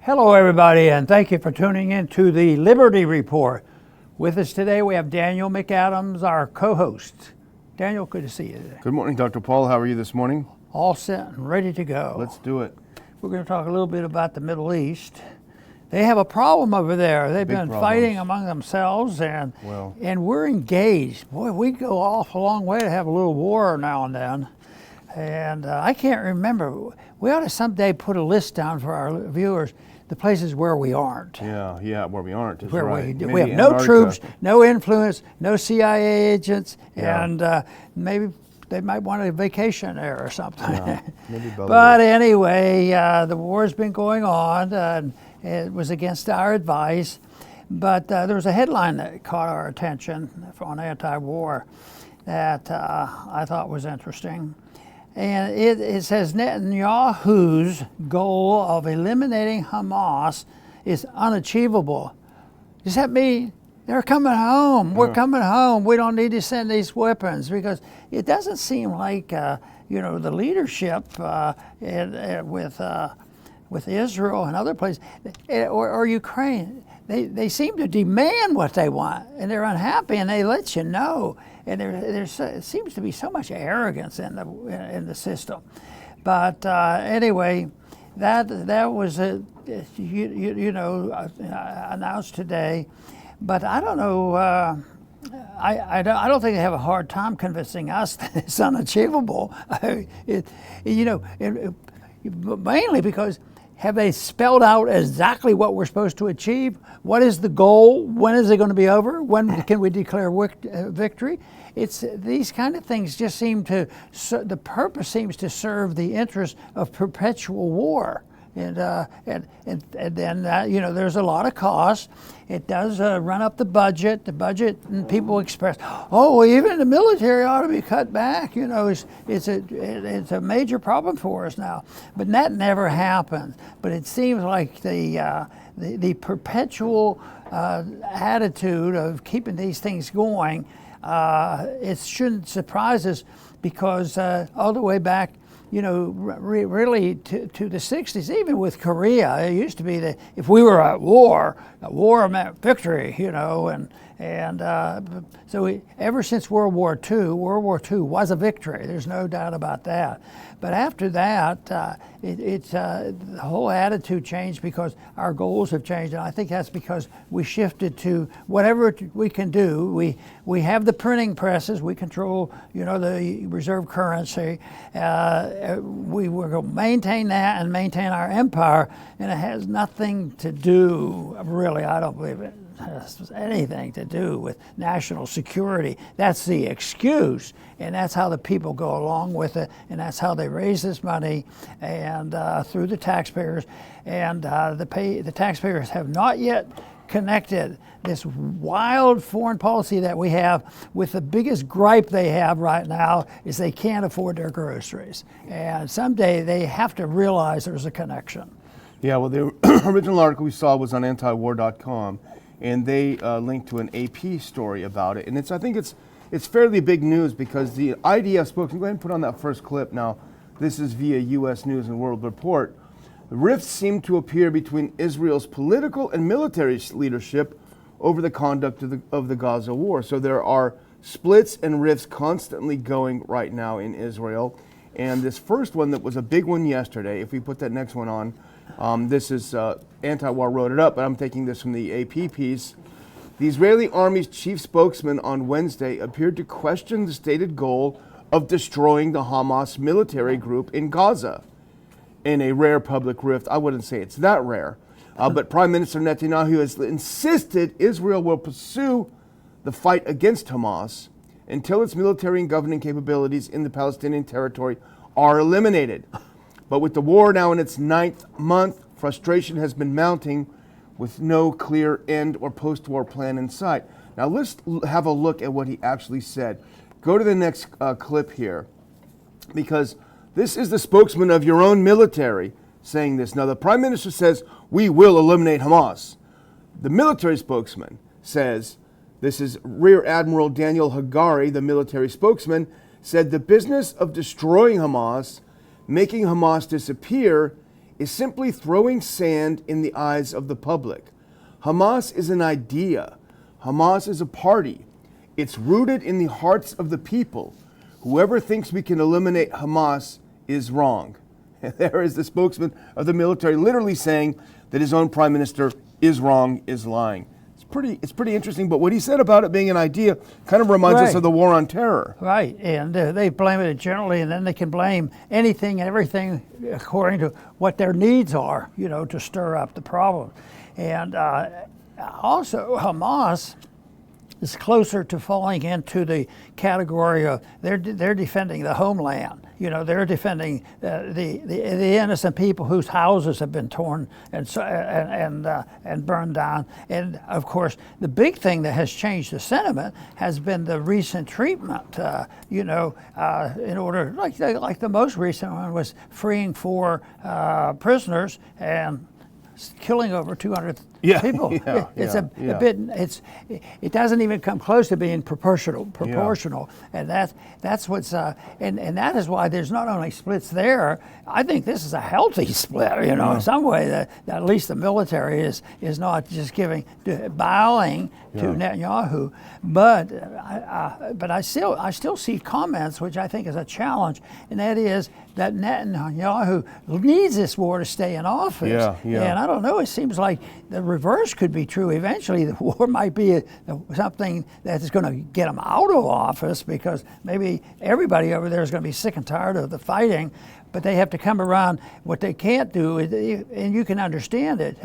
Hello, everybody, and thank you for tuning in to the Liberty Report. With us today, we have Daniel McAdams, our co-host. Daniel, good to see you today. Good morning, Dr. Paul. How are you this morning? All set and ready to go. Let's do it. We're going to talk a little bit about the Middle East. They have a problem over there. They've been fighting among themselves, and we're engaged. Boy, we go off a long way to have a little war now and then. And I can't remember. We ought to someday put a list down for our viewers, the places where we aren't. Yeah, where we aren't is where right. We have no troops, no influence, no CIA agents, and maybe they might want a vacation there or something. Yeah, maybe but anyway, the war's been going on, and it was against our advice. But there was a headline that caught our attention on anti-war that I thought was interesting. And it says Netanyahu's goal of eliminating Hamas is unachievable. Does that mean they're coming home? We're coming home. We don't need to send these weapons, because it doesn't seem like the leadership with Israel and other places or Ukraine. They seem to demand what they want, and they're unhappy, and they let you know. And there seems to be so much arrogance in the system. But anyway, that was announced today. But I don't know. I don't think they have a hard time convincing us that it's unachievable. Mainly because. Have they spelled out exactly what we're supposed to achieve? What is the goal? When is it going to be over? When can we declare victory? It's these kind of things just seem to, the purpose seems to serve the interest of perpetual war. And then there's a lot of cost. It does run up the budget. And people express, even the military ought to be cut back. It's a major problem for us now. But that never happens. But it seems like the perpetual attitude of keeping these things going, it shouldn't surprise us, because all the way back, really to the 60s, even with Korea, it used to be that if we were at war, a war meant victory, so ever since World War II was a victory. There's no doubt about that. But after that, the whole attitude changed, because our goals have changed, and I think that's because we shifted to whatever we can do. We have the printing presses. We control, the reserve currency. We were going to maintain that and maintain our empire, and it has nothing to do, really, I don't believe it has anything to do with national security. That's the excuse, and that's how the people go along with it, and that's how they raise this money, and through the taxpayers. And the taxpayers have not yet connected this wild foreign policy that we have with the biggest gripe they have right now is they can't afford their groceries. And someday they have to realize there's a connection. Yeah, well, the original article we saw was on antiwar.com, and they linked to an AP story about it. And I think it's fairly big news, because the IDF spokesman, go ahead and put on that first clip now. This is via U.S. News and World Report. The rifts seem to appear between Israel's political and military leadership over the conduct of the Gaza war. So there are splits and rifts constantly going right now in Israel. And this first one that was a big one yesterday, if we put that next one on, this is Anti-War wrote it up, but I'm taking this from the AP piece. The Israeli army's chief spokesman on Wednesday appeared to question the stated goal of destroying the Hamas military group in Gaza. In a rare public rift, I wouldn't say it's that rare, but Prime Minister Netanyahu has insisted Israel will pursue the fight against Hamas until its military and governing capabilities in the Palestinian territory are eliminated. But with the war now in its 9th month, frustration has been mounting with no clear end or post-war plan in sight. Now let's have a look at what he actually said. Go to the next clip here, because this is the spokesman of your own military saying this. Now the Prime Minister says, we will eliminate Hamas. The military spokesman says, this is Rear Admiral Daniel Hagari, the military spokesman, said the business of destroying Hamas, making Hamas disappear, is simply throwing sand in the eyes of the public. Hamas is an idea. Hamas is a party. It's rooted in the hearts of the people. Whoever thinks we can eliminate Hamas is wrong." And there is the spokesman of the military literally saying that his own prime minister is wrong, is lying. It's pretty interesting, but what he said about it being an idea kind of reminds us of the war on terror. Right, and they blame it generally, and then they can blame anything and everything according to what their needs are, to stir up the problem. And also, Hamas is closer to falling into the category of they're defending the homeland. They're defending the innocent people whose houses have been torn and burned down. And of course, the big thing that has changed the sentiment has been the recent treatment. In order, like the most recent one was freeing 4 prisoners and killing over 200 people. It doesn't even come close to being proportional, and that's what's and that is why there's not only splits there. I think this is a healthy split. In some way that at least the military is not just bowing to Netanyahu, but I still see comments which I think is a challenge, and that is that Netanyahu needs this war to stay in office. And I don't know. It seems like the reverse could be true. Eventually, the war might be something that is going to get him out of office, because maybe everybody over there is going to be sick and tired of the fighting. But they have to come around. What they can't do, and you can understand it,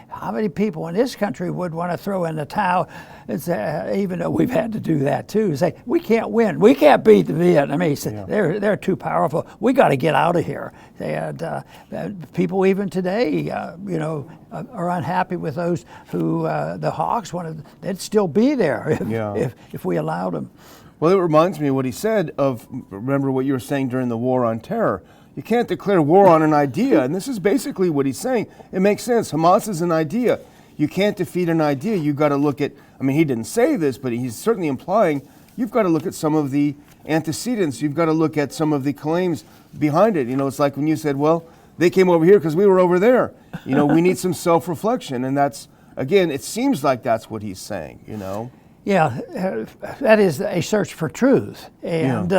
how many people in this country would want to throw in the towel, and say, even though we've had to do that too, say, we can't win, we can't beat the Vietnamese, they're too powerful, we got to get out of here. And people even today, are unhappy with those who the Hawks they'd still be there if we allowed them. Well, it reminds me of what he said remember what you were saying during the war on terror. You can't declare war on an idea, and this is basically what he's saying. It makes sense. Hamas is an idea. You can't defeat an idea. You've got to look at, he didn't say this, but he's certainly implying you've got to look at some of the antecedents. You've got to look at some of the claims behind it. It's like when you said, well, they came over here because we were over there. We need some self-reflection, and that's, again, it seems like that's what he's saying, Yeah, that is a search for truth, and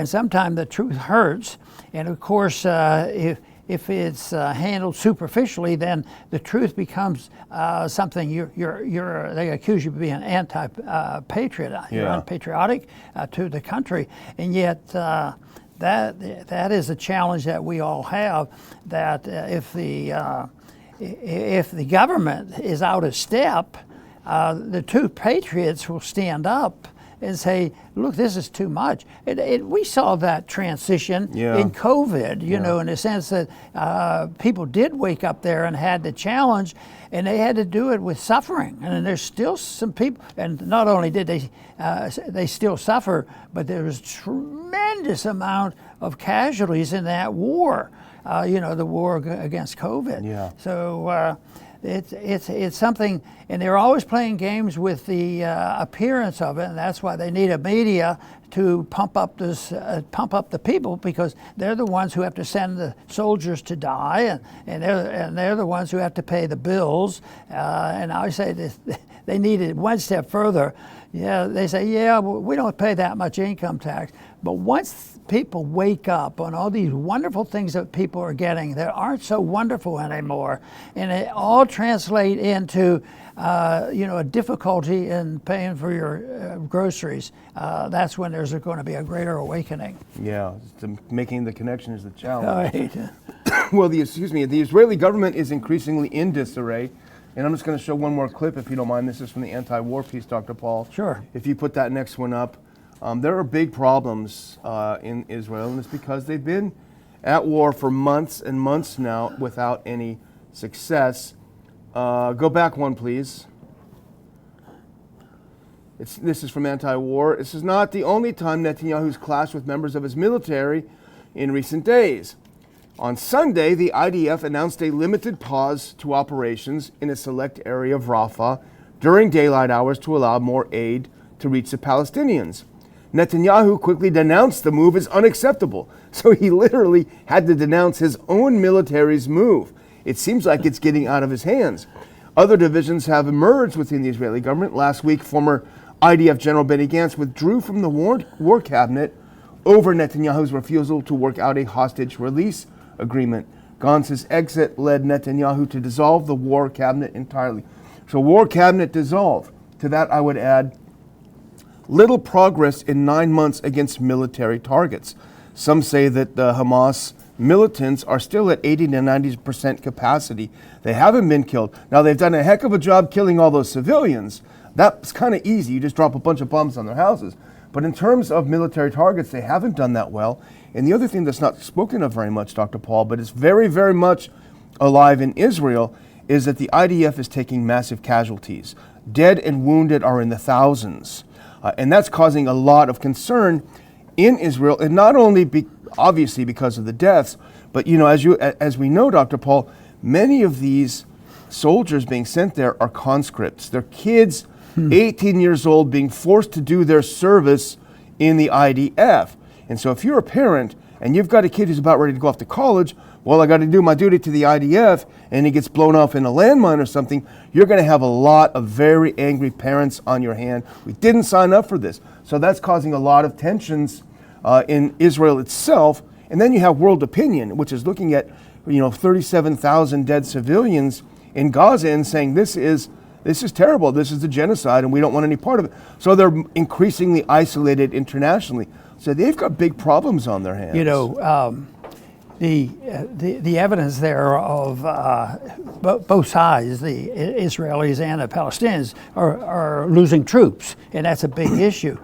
sometimes the truth hurts. And of course, if it's handled superficially, then the truth becomes something they accuse you of being anti-patriot. You're unpatriotic to the country, and yet that is a challenge that we all have. That if the government is out of step, the two patriots will stand up and say, look, this is too much. We saw that transition in COVID, in the sense that people did wake up there and had the challenge, and they had to do it with suffering. And there's still some people, and not only did they still suffer, but there was tremendous amount of casualties in that war, the war against COVID. So it's something, and they're always playing games with the appearance of it, and that's why they need a media to pump up the people, because they're the ones who have to send the soldiers to die, and they're the ones who have to pay the bills. And I say this, they need it one step further. They say, we don't pay that much income tax, but once people wake up on all these wonderful things that people are getting that aren't so wonderful anymore, and it all translate into a difficulty in paying for your groceries, that's when there's going to be a greater awakening. Making the connection is the challenge. Right. Well, the Israeli government is increasingly in disarray. And I'm just going to show one more clip, if you don't mind. This is from the anti-war piece, Dr. Paul. Sure. If you put that next one up. There are big problems in Israel, and it's because they've been at war for months and months now without any success. Go back one, please. This is from anti-war. This is not the only time Netanyahu's clashed with members of his military in recent days. On Sunday, the IDF announced a limited pause to operations in a select area of Rafah during daylight hours to allow more aid to reach the Palestinians. Netanyahu quickly denounced the move as unacceptable. So he literally had to denounce his own military's move. It seems like it's getting out of his hands. Other divisions have emerged within the Israeli government. Last week, former IDF General Benny Gantz withdrew from the war cabinet over Netanyahu's refusal to work out a hostage release agreement. Gantz's exit led Netanyahu to dissolve the war cabinet entirely. So war cabinet dissolved. To that I would add little progress in 9 months against military targets. Some say that the Hamas militants are still at 80 to 90% capacity. They haven't been killed. Now they've done a heck of a job killing all those civilians. That's kind of easy. You just drop a bunch of bombs on their houses. But in terms of military targets, they haven't done that well. And the other thing that's not spoken of very much, Dr. Paul, but it's very, very much alive in Israel, is that the IDF is taking massive casualties. Dead and wounded are in the thousands. And that's causing a lot of concern in Israel, and not only obviously because of the deaths, but as we know, Dr. Paul, many of these soldiers being sent there are conscripts. They're kids, 18 years old, being forced to do their service in the IDF. And so if you're a parent and you've got a kid who's about ready to go off to college, well, I got to do my duty to the IDF, and he gets blown off in a landmine or something, you're going to have a lot of very angry parents on your hand. We didn't sign up for this. So that's causing a lot of tensions in Israel itself. And then you have world opinion, which is looking at 37,000 dead civilians in Gaza and saying this is terrible. This is a genocide, and we don't want any part of it. So they're increasingly isolated internationally. So they've got big problems on their hands. The evidence there of both sides, the Israelis and the Palestinians, are losing troops, and that's a big issue.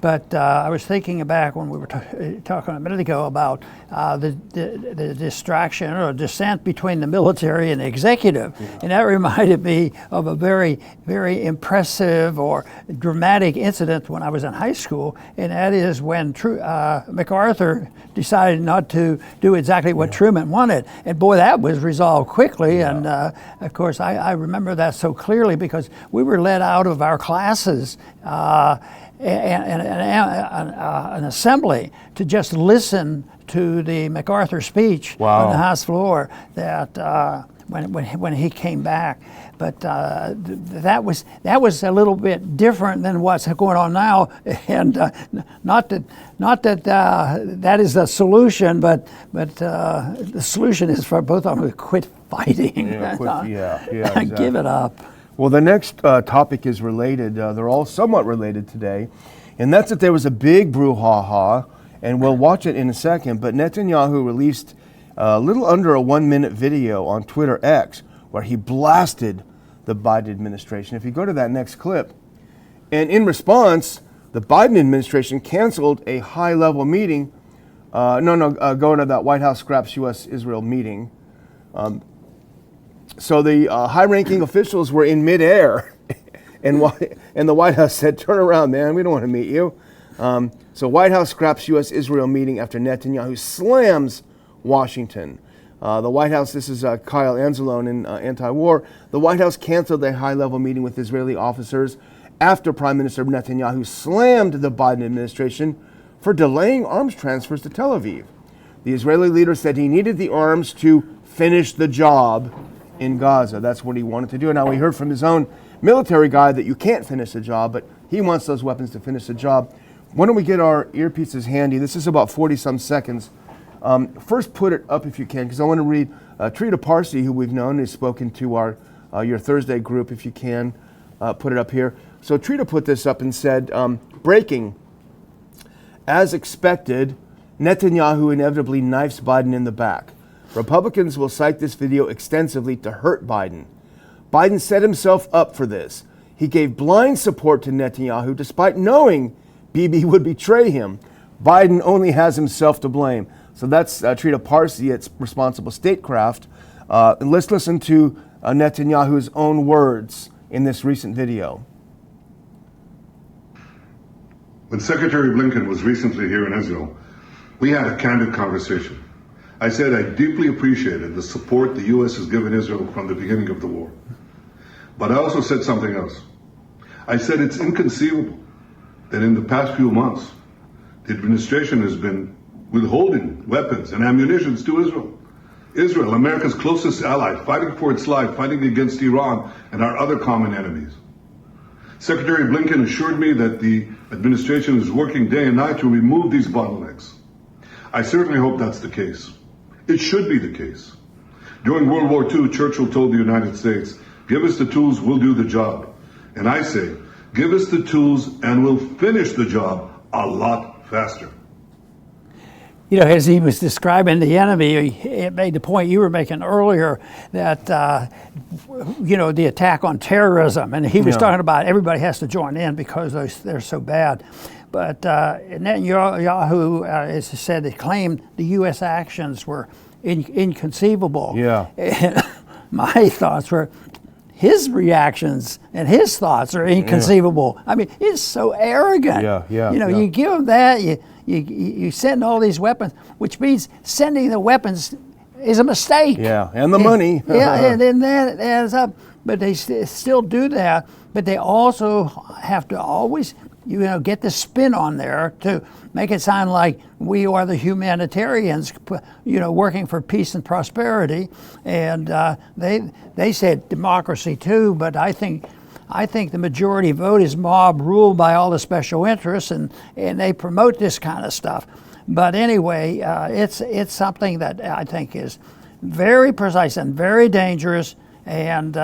But I was thinking back when we were talking a minute ago about the distraction or dissent between the military and the executive. Yeah. And that reminded me of a very, very impressive or dramatic incident when I was in high school, and that is when MacArthur decided not to do exactly what Truman wanted. And boy, that was resolved quickly. Yeah. And of course, I remember that so clearly because we were let out of our classes an assembly to just listen to the MacArthur speech on the House floor that when he came back. But that was a little bit different than what's going on now, and not that that is the solution, but the solution is for both of them to quit fighting. Exactly. Give it up. Well, the next topic is related. They're all somewhat related today. And that's that there was a big brouhaha, and we'll watch it in a second, but Netanyahu released a little under a 1-minute video on Twitter X where he blasted the Biden administration. If you go to that next clip, and in response, the Biden administration canceled a high-level meeting. Go to that White House Scraps U.S.-Israel meeting. So the high-ranking officials were in midair, and the White House said, "Turn around, man. We don't want to meet you." So White House scraps U.S.-Israel meeting after Netanyahu slams Washington. The White House, this is Kyle Anzalone in Anti-War. The White House canceled a high-level meeting with Israeli officers after Prime Minister Netanyahu slammed the Biden administration for delaying arms transfers to Tel Aviv. The Israeli leader said he needed the arms to finish the job in Gaza. That's what he wanted to do. Now, we heard from his own military guy that you can't finish the job, but he wants those weapons to finish the job. Why don't we get our earpieces handy? This is about 40-some seconds. First, put it up if you can, because I want to read Trita Parsi, who we've known, has spoken to our your Thursday group, if you can. Put it up here. So Trita put this up and said, breaking. As expected, Netanyahu inevitably knifes Biden in the back. Republicans will cite this video extensively to hurt Biden. Biden set himself up for this. He gave blind support to Netanyahu despite knowing Bibi would betray him. Biden only has himself to blame. So that's Trita Parsi at Responsible Statecraft. And let's listen to Netanyahu's own words in this recent video. When Secretary Blinken was recently here in Israel, we had a candid conversation. I said I deeply appreciated the support the U.S. has given Israel from the beginning of the war. But I also said something else. I said it's inconceivable that in the past few months, the administration has been withholding weapons and ammunition to Israel. Israel, America's closest ally, fighting for its life, fighting against Iran and our other common enemies. Secretary Blinken assured me that the administration is working day and night to remove these bottlenecks. I certainly hope that's the case. It should be the case. During World War II, Churchill told the United States, "Give us the tools, we'll do the job." And I say, give us the tools and we'll finish the job a lot faster. You know, as he was describing the enemy, it made the point you were making earlier that, you know, the attack on terrorism. And he was talking about everybody has to join in because they're so bad. But Netanyahu, as he said, he claimed the U.S. actions were inconceivable. Yeah. And my thoughts were, his reactions and his thoughts are inconceivable. I mean, it's so arrogant. You know, you give him that, you send all these weapons, which means sending the weapons is a mistake. Yeah, and the money. And then that adds up. But they still do that. But they also have to always, you know, get the spin on there to make it sound like we are the humanitarians, you know, working for peace and prosperity. And they said democracy too, but I think the majority vote is mob ruled by all the special interests, and they promote this kind of stuff. But anyway, it's something that I think is very precise and very dangerous. And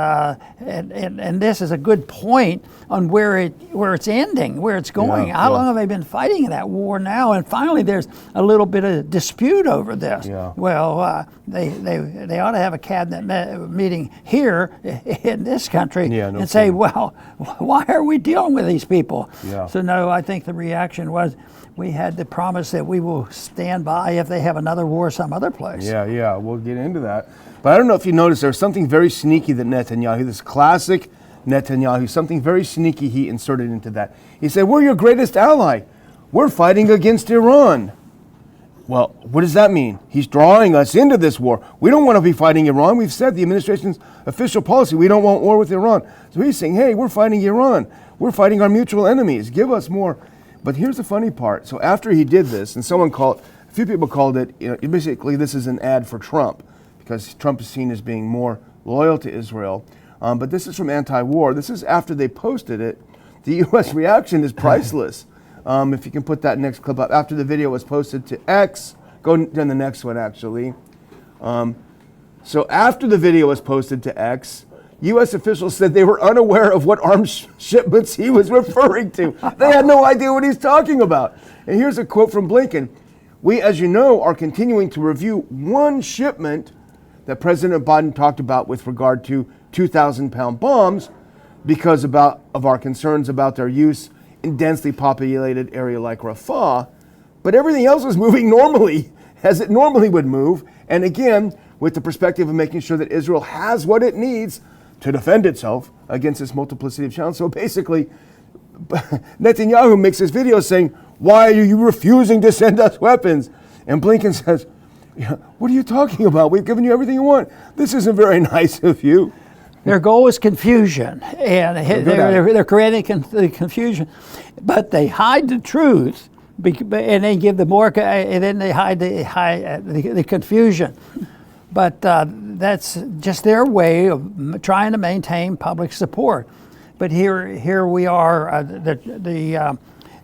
this is a good point on where it's ending, where it's going. How long have they been fighting that war now? And finally, there's a little bit of dispute over this. Well, they ought to have a cabinet meeting here in this country and say, well, why are we dealing with these people? So no, I think the reaction was, we had the promise that we will stand by if they have another war some other place. Yeah, we'll get into that. But I don't know if you noticed, there's something very sneaky that Netanyahu, this classic Netanyahu, something very sneaky he inserted into that. He said, we're your greatest ally. We're fighting against Iran. Well, what does that mean? He's drawing us into this war. We don't want to be fighting Iran. We've said the administration's official policy, we don't want war with Iran. So he's saying, hey, we're fighting Iran. We're fighting our mutual enemies. Give us more. But here's the funny part. So after he did this, and a few people called it, you know, basically this is an ad for Trump, because Trump is seen as being more loyal to Israel. But this is from Anti-War. This is after they posted it. The U.S. reaction is priceless. If you can put that next clip up. After the video was posted to X, go to the next one actually. So after the video was posted to X, U.S. officials said they were unaware of what arms shipments he was referring to. They had no idea what he's talking about. And here's a quote from Blinken. We, as you know, are continuing to review one shipment that President Biden talked about with regard to 2,000-pound bombs because of our concerns about their use in densely populated area like Rafah. But everything else is moving normally, as it normally would move. And again, with the perspective of making sure that Israel has what it needs to defend itself against this multiplicity of challenges. So basically, Netanyahu makes this video saying, why are you refusing to send us weapons? And Blinken says, what are you talking about? We've given you everything you want. This isn't very nice of you. Their goal is confusion, and they're creating confusion, but they hide the truth, and they give the more, and then they hide the confusion. But that's just their way of trying to maintain public support. But here we are,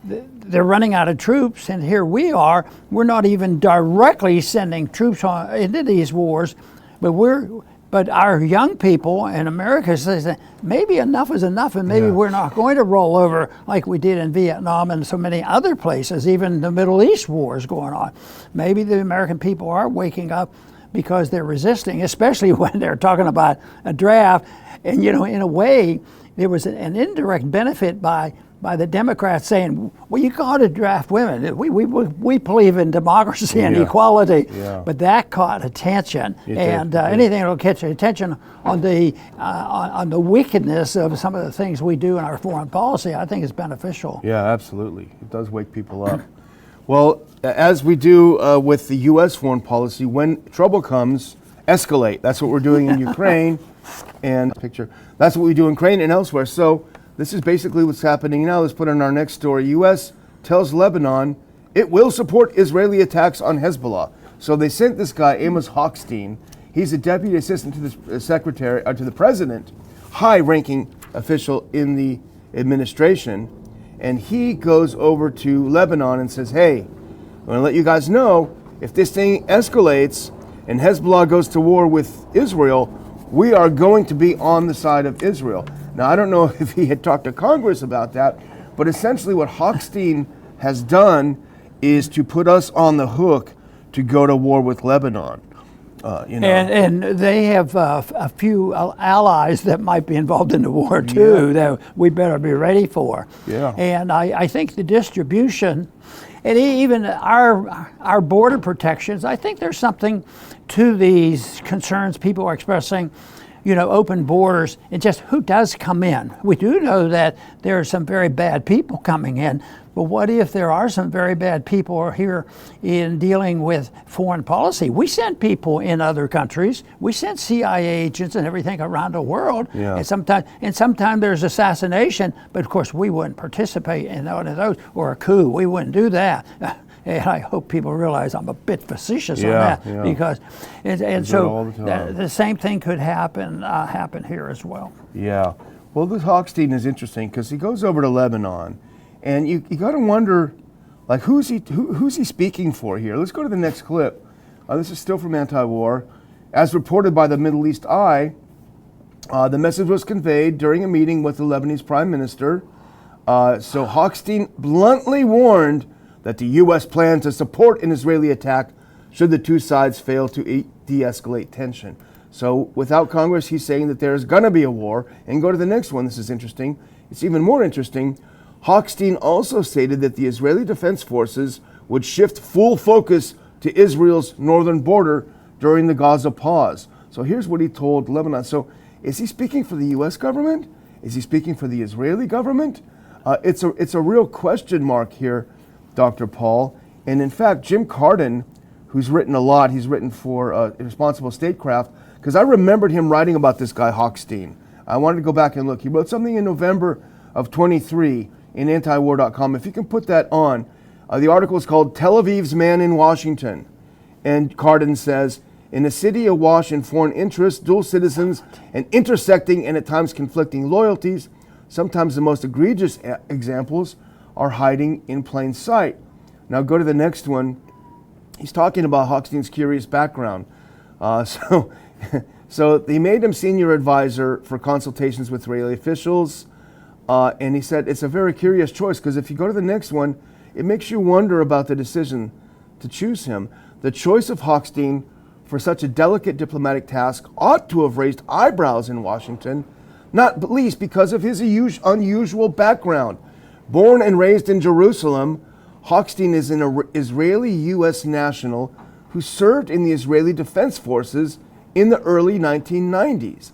they're running out of troops, and here we are. We're not even directly sending troops into these wars, but our young people in America says that maybe enough is enough, and maybe we're not going to roll over like we did in Vietnam and so many other places, even the Middle East wars going on. Maybe the American people are waking up because they're resisting, especially when they're talking about a draft. And, you know, in a way, there was an indirect benefit by the Democrats saying, well, you got to draft women. We believe in democracy and equality. But that caught attention. And anything that will catch attention on the wickedness of some of the things we do in our foreign policy, I think is beneficial. Yeah, absolutely. It does wake people up. Well, as we do with the U.S. foreign policy, when trouble comes, escalate. That's what we're doing in Ukraine. And that's what we do in Ukraine and elsewhere. So this is basically what's happening now. Let's put on our next story. U.S. tells Lebanon it will support Israeli attacks on Hezbollah. So they sent this guy, Amos Hochstein. He's a deputy assistant to the secretary, to the president, high-ranking official in the administration, and he goes over to Lebanon and says, hey, I'm going to let you guys know, if this thing escalates and Hezbollah goes to war with Israel, we are going to be on the side of Israel. Now, I don't know if he had talked to Congress about that, but essentially what Hochstein has done is to put us on the hook to go to war with Lebanon. And they have a few allies that might be involved in the war too, that we better be ready for. Yeah. And I think the distribution, and even our border protections, I think there's something to these concerns people are expressing, open borders and just who does come in. We do know that there are some very bad people coming in, but what if there are some very bad people here in dealing with foreign policy? We send people in other countries. We send CIA agents and everything around the world. Yeah. And sometimes there's assassination, but of course we wouldn't participate in one of those, or a coup. We wouldn't do that. And I hope people realize I'm a bit facetious on that, because so the same thing could happen here as well. Yeah. Well, this Hochstein is interesting because he goes over to Lebanon, and you got to wonder, like, who's he speaking for here? Let's go to the next clip. This is still from Anti-War. As reported by the Middle East Eye, the message was conveyed during a meeting with the Lebanese Prime Minister. So Hochstein bluntly warned that the U.S. planned to support an Israeli attack should the two sides fail to de-escalate tension. So without Congress, he's saying that there's going to be a war. And go to the next one. This is interesting. It's even more interesting. Hochstein also stated that the Israeli Defense Forces would shift full focus to Israel's northern border during the Gaza pause. So here's what he told Lebanon. So is he speaking for the U.S. government? Is he speaking for the Israeli government? It's a real question mark here, Dr. Paul. And in fact, Jim Carden, who's written a lot, he's written for Responsible Statecraft, because I remembered him writing about this guy Hochstein. I wanted to go back and look. He wrote something in November of 23 in antiwar.com. If you can put that on. The article is called Tel Aviv's Man in Washington. And Carden says, in a city awash in foreign interests, dual citizens, and intersecting and at times conflicting loyalties, sometimes the most egregious examples are hiding in plain sight. Now go to the next one. He's talking about Hochstein's curious background. So they made him senior advisor for consultations with Israeli officials. And he said it's a very curious choice, because if you go to the next one, it makes you wonder about the decision to choose him. The choice of Hochstein for such a delicate diplomatic task ought to have raised eyebrows in Washington, not least because of his unusual background. Born and raised in Jerusalem, Hochstein is an Israeli U.S. national who served in the Israeli Defense Forces in the early 1990s.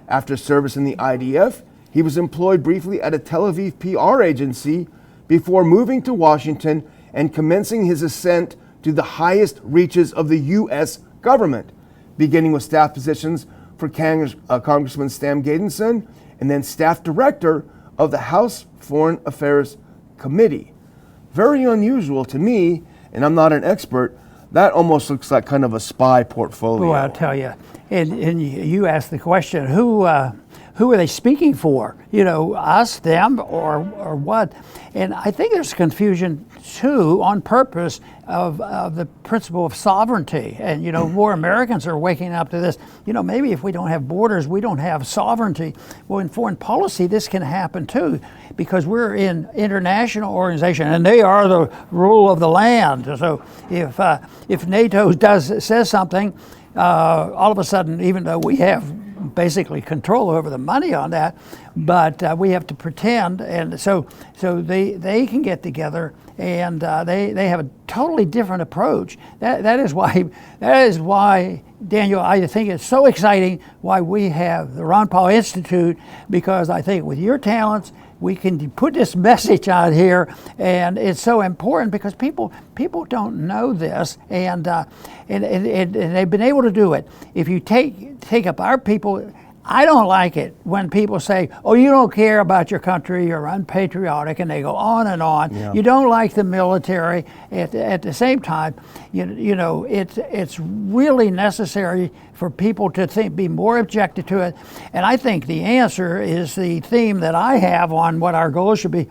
After service in the IDF, he was employed briefly at a Tel Aviv PR agency before moving to Washington and commencing his ascent to the highest reaches of the U.S. government, beginning with staff positions for Congressman Stan Gadenson and then staff director of the House Foreign Affairs Committee. Very unusual to me, and I'm not an expert. That almost looks like kind of a spy portfolio. Well, I'll tell you, and you asked the question, who are they speaking for? Us, them, or what? And I think there's confusion too, on purpose, of the principle of sovereignty. And more Americans are waking up to this. Maybe if we don't have borders, we don't have sovereignty. Well, in foreign policy, this can happen too, because we're in international organization, and they are the rule of the land. So if NATO says something, all of a sudden, even though we have basically control over the money on that, but we have to pretend, and so they can get together, and they have a totally different approach. That is why Daniel, I think it's so exciting why we have the Ron Paul Institute, because I think with your talents we can put this message out here, and it's so important because people don't know this, and they've been able to do it. If you take up our people, I don't like it when people say, oh, you don't care about your country, you're unpatriotic, and they go on and on. Yeah. You don't like the military. At the same time, you know, it's really necessary for people to be more objective to it. And I think the answer is the theme that I have on what our goals should be.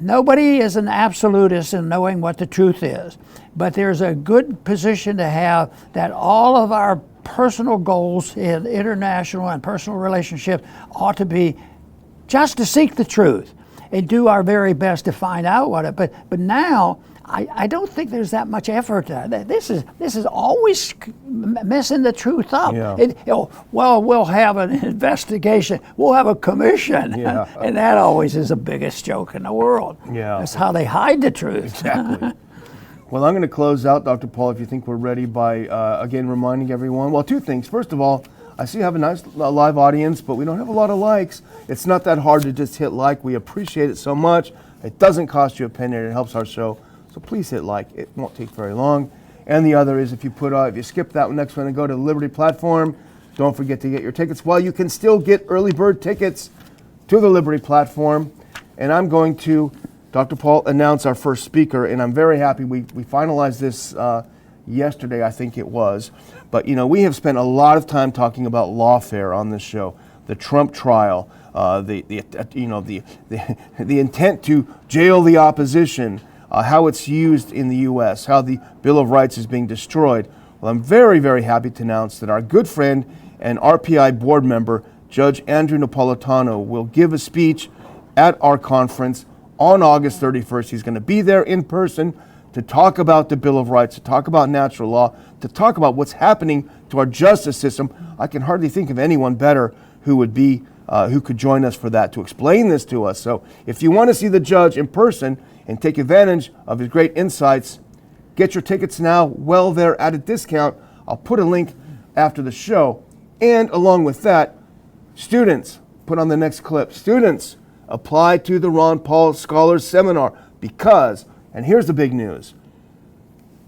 Nobody is an absolutist in knowing what the truth is, but there's a good position to have that all of our personal goals in international and personal relationships ought to be just to seek the truth and do our very best to find out what it. But now I don't think there's that much effort. This is always messing the truth up. Yeah. Well, we'll have an investigation. We'll have a commission, Yeah. and that always is the biggest joke in the world. Yeah. That's how they hide the truth. Exactly. Well, I'm going to close out, Dr. Paul, if you think we're ready, by again reminding everyone. Well, two things. First of all, I see you have a nice live audience, but we don't have a lot of likes. It's not that hard to just hit like. We appreciate it so much. It doesn't cost you a penny, and it helps our show. So please hit like. It won't take very long. And the other is if you skip that next one and go to the Liberty platform, don't forget to get your tickets. Well, you can still get early bird tickets to the Liberty platform. And I'm going to, Dr. Paul, announce our first speaker. And I'm very happy we finalized this yesterday, I think it was. But, you know, we have spent a lot of time talking about lawfare on this show. The Trump trial, the intent to jail the opposition, how it's used in the U.S., how the Bill of Rights is being destroyed. Well, I'm very, very happy to announce that our good friend and RPI board member, Judge Andrew Napolitano, will give a speech at our conference on August 31st. He's going to be there in person to talk about the Bill of Rights, to talk about natural law, to talk about what's happening to our justice system. I can hardly think of anyone better who could join us for that, to explain this to us. So if you want to see the judge in person and take advantage of his great insights, get your tickets now. Well, they're at a discount. I'll put a link after the show. And along with that, students, put on the next clip, students, apply to the Ron Paul Scholars Seminar because, and here's the big news,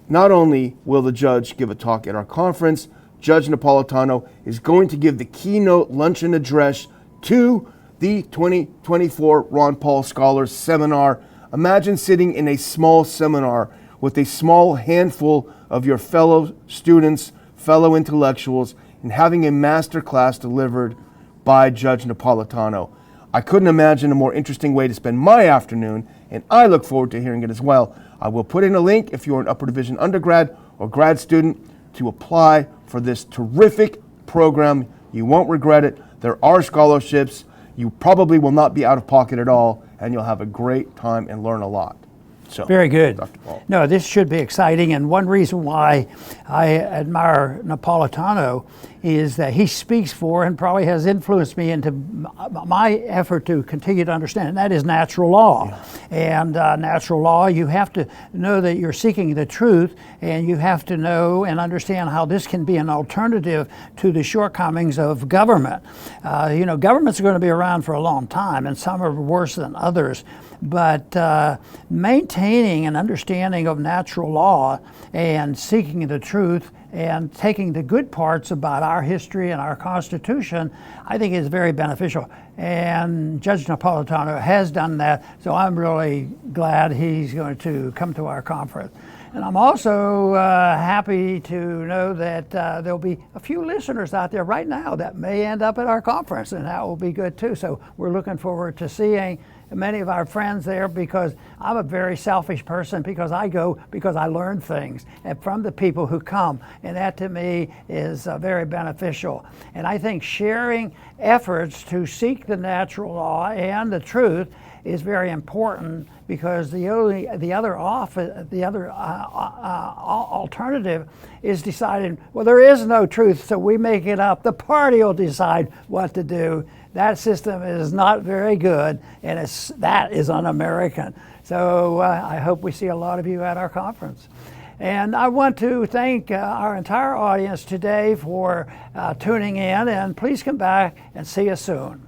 not only will the judge give a talk at our conference, Judge Napolitano is going to give the keynote luncheon address to the 2024 Ron Paul Scholars Seminar. Imagine sitting in a small seminar with a small handful of your fellow students, fellow intellectuals, and having a master class delivered by Judge Napolitano. I couldn't imagine a more interesting way to spend my afternoon, and I look forward to hearing it as well. I will put in a link if you're an upper division undergrad or grad student to apply for this terrific program. You won't regret it. There are scholarships. You probably will not be out of pocket at all, and you'll have a great time and learn a lot. So, very good. Dr. Paul. No, this should be exciting, and one reason why I admire Napolitano is that he speaks for and probably has influenced me into my effort to continue to understand, and that is natural law. Yeah. And natural law, you have to know that you're seeking the truth, and you have to know and understand how this can be an alternative to the shortcomings of government. Governments are going to be around for a long time, and some are worse than others. But maintaining an understanding of natural law and seeking the truth and taking the good parts about our history and our Constitution, I think is very beneficial. And Judge Napolitano has done that, so I'm really glad he's going to come to our conference. And I'm also happy to know that there'll be a few listeners out there right now that may end up at our conference, and that will be good too. So we're looking forward to seeing many of our friends there, because I'm a very selfish person, because I go because I learn things and from the people who come, and that to me is very beneficial. And I think sharing efforts to seek the natural law and the truth is very important, because the other alternative is deciding, well, there is no truth, so we make it up. The party will decide what to do. That system is not very good, and that is un-American. So I hope we see a lot of you at our conference. And I want to thank our entire audience today for tuning in, and please come back and see us soon.